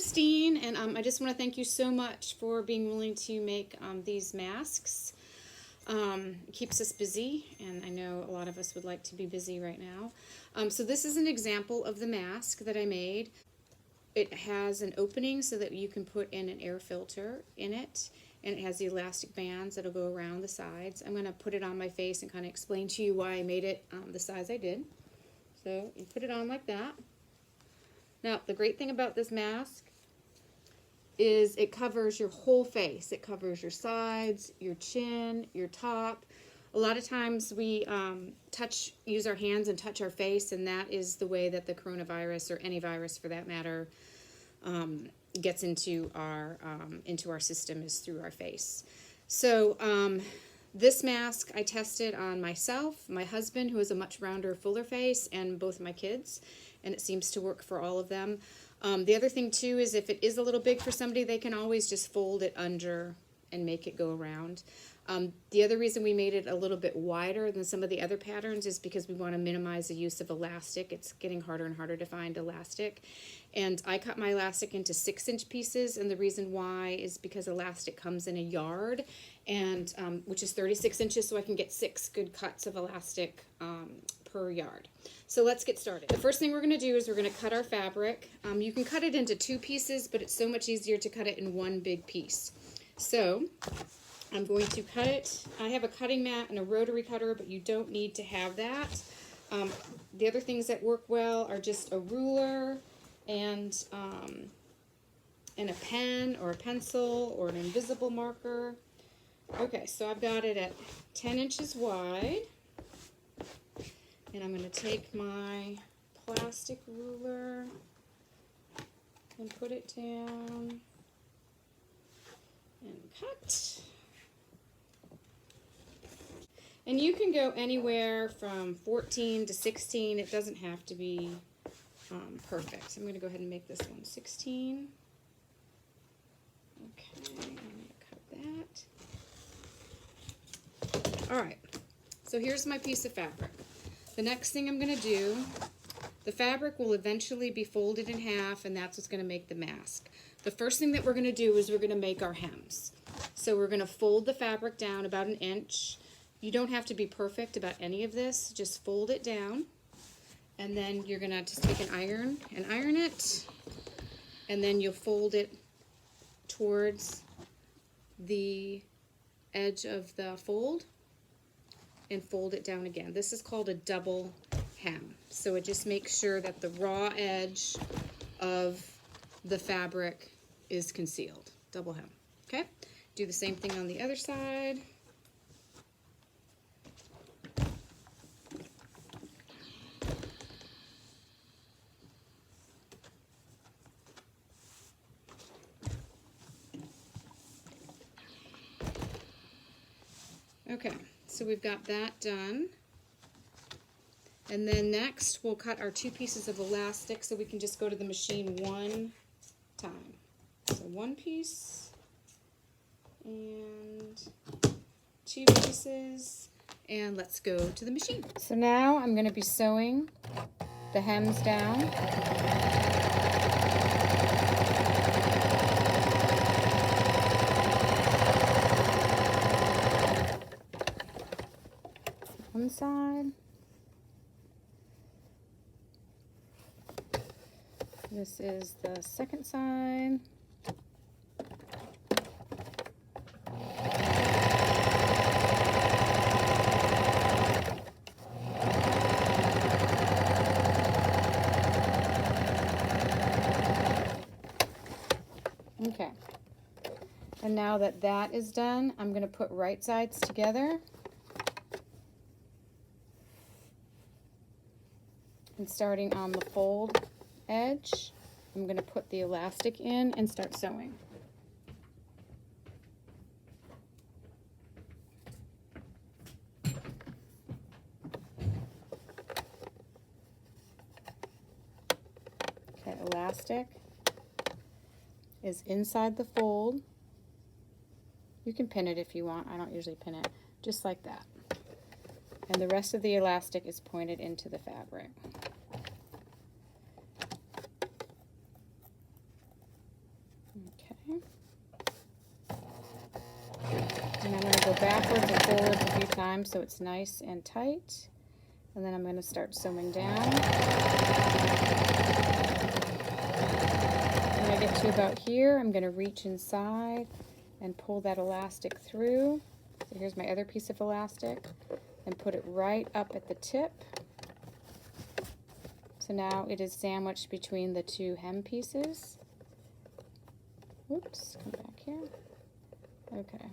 Christine, and I just want to thank you so much for being willing to make these masks. It keeps us busy, and I know a lot of us would like to be busy right now. So this is an example of the mask that I made. It has an opening so that you can put in an air filter in it, and it has the elastic bands that'll go around the sides. I'm going to put it on my face and kind of explain to you why I made it the size I did. So you put it on like that. Now, the great thing about this mask is it covers your whole face. It covers your sides, your chin, your top. A lot of times we use our hands and touch our face, and that is the way that the coronavirus, or any virus for that matter, gets into our system, is through our face. So this mask I tested on myself, my husband, who has a much rounder, fuller face, and both my kids, and it seems to work for all of them. The other thing too is if it is a little big for somebody, they can always just fold it under and make it go around. The other reason we made it a little bit wider than some of the other patterns is because we want to minimize the use of elastic. It's getting harder and harder to find elastic. And I cut my elastic into 6-inch pieces, and the reason why is because elastic comes in a yard, and which is 36 inches, so I can get 6 good cuts of elastic per yard. So let's get started. The first thing we're going to do is we're going to cut our fabric. You can cut it into 2 pieces, but it's so much easier to cut it in one big piece. So I'm going to cut it. I have a cutting mat and a rotary cutter, but you don't need to have that. The other things that work well are just a ruler and a pen or a pencil or an invisible marker. Okay, so I've got it at 10 inches wide. And I'm going to take my plastic ruler and put it down and cut. And you can go anywhere from 14 to 16. It doesn't have to be perfect. So I'm going to go ahead and make this one 16. Okay, I'm going to cut that. All right, so here's my piece of fabric. The next thing I'm going to do, the fabric will eventually be folded in half, and that's what's going to make the mask. The first thing that we're going to do is we're going to make our hems. So we're going to fold the fabric down about 1 inch. You don't have to be perfect about any of this. Just fold it down, and then you're going to just take an iron and iron it, and then you'll fold it towards the edge of the fold and fold it down again. This is called a double hem. So it just makes sure that the raw edge of the fabric is concealed. Double hem. Okay? Do the same thing on the other side. Okay, so we've got that done. And then next we'll cut our 2 pieces of elastic, so we can just go to the machine one time. So 1 piece and 2 pieces, and let's go to the machine. So now I'm going to be sewing the hems down. One side. This is the second side. Okay. And now that that is done, I'm going to put right sides together. And starting on the fold edge, I'm going to put the elastic in and start sewing. Okay, elastic is inside the fold. You can pin it if you want. I don't usually pin it. Just like that. And the rest of the elastic is pointed into the fabric. Okay. And I'm going to go backwards and forwards a few times so it's nice and tight. And then I'm going to start sewing down. When I get to about here, I'm going to reach inside and pull that elastic through. So here's my other piece of elastic, and put it right up at the tip. So now it is sandwiched between the two hem pieces. Oops, come back here. Okay.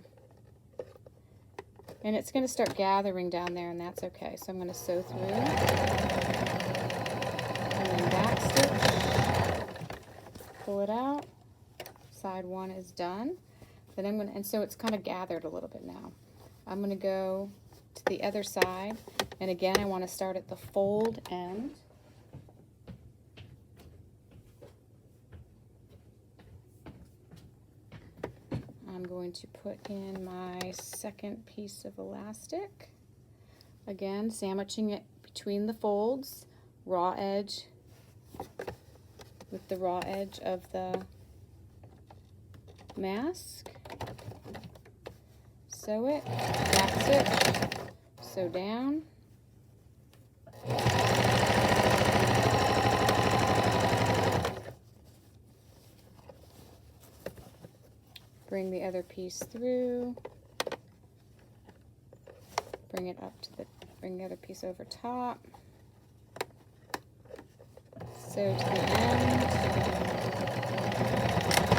And it's going to start gathering down there, and that's okay. So I'm going to sew through. And then back stitch. Pull it out. Side one is done. Then I'm going to, and so it's kind of gathered a little bit now. I'm going to go to the other side, and again I want to start at the fold end. I'm going to put in my second piece of elastic. Again, sandwiching it between the folds, raw edge with the raw edge of the mask. Sew it, back stitch, sew down. Bring the other piece through. Bring it up to bring the other piece over top. Sew to the end.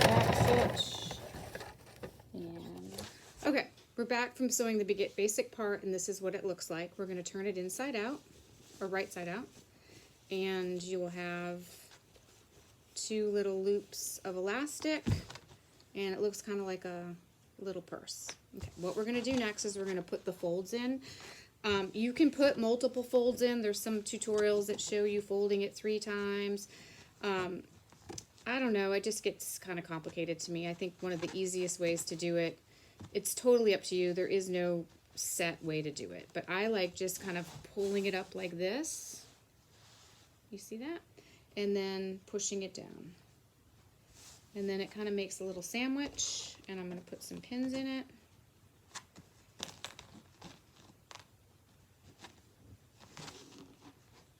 Back stitch. And okay, we're back from sewing the basic part, and this is what it looks like. We're going to turn it inside out, or right side out, and you will have two little loops of elastic, and it looks kind of like a little purse. Okay, what we're going to do next is we're going to put the folds in. You can put multiple folds in. There's some tutorials that show you folding it 3 times. I don't know, it just gets kind of complicated to me. I think one of the easiest ways to do it, it's totally up to you. There is no set way to do it, but I like just kind of pulling it up like this. You see that? And then pushing it down. And then it kind of makes a little sandwich, and I'm going to put some pins in it.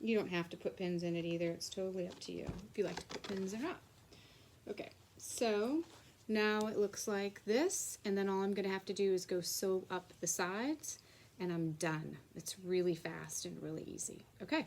You don't have to put pins in it either. It's totally up to you if you like to put pins or not. Okay, so now it looks like this, and then all I'm going to have to do is go sew up the sides, and I'm done. It's really fast and really easy. Okay.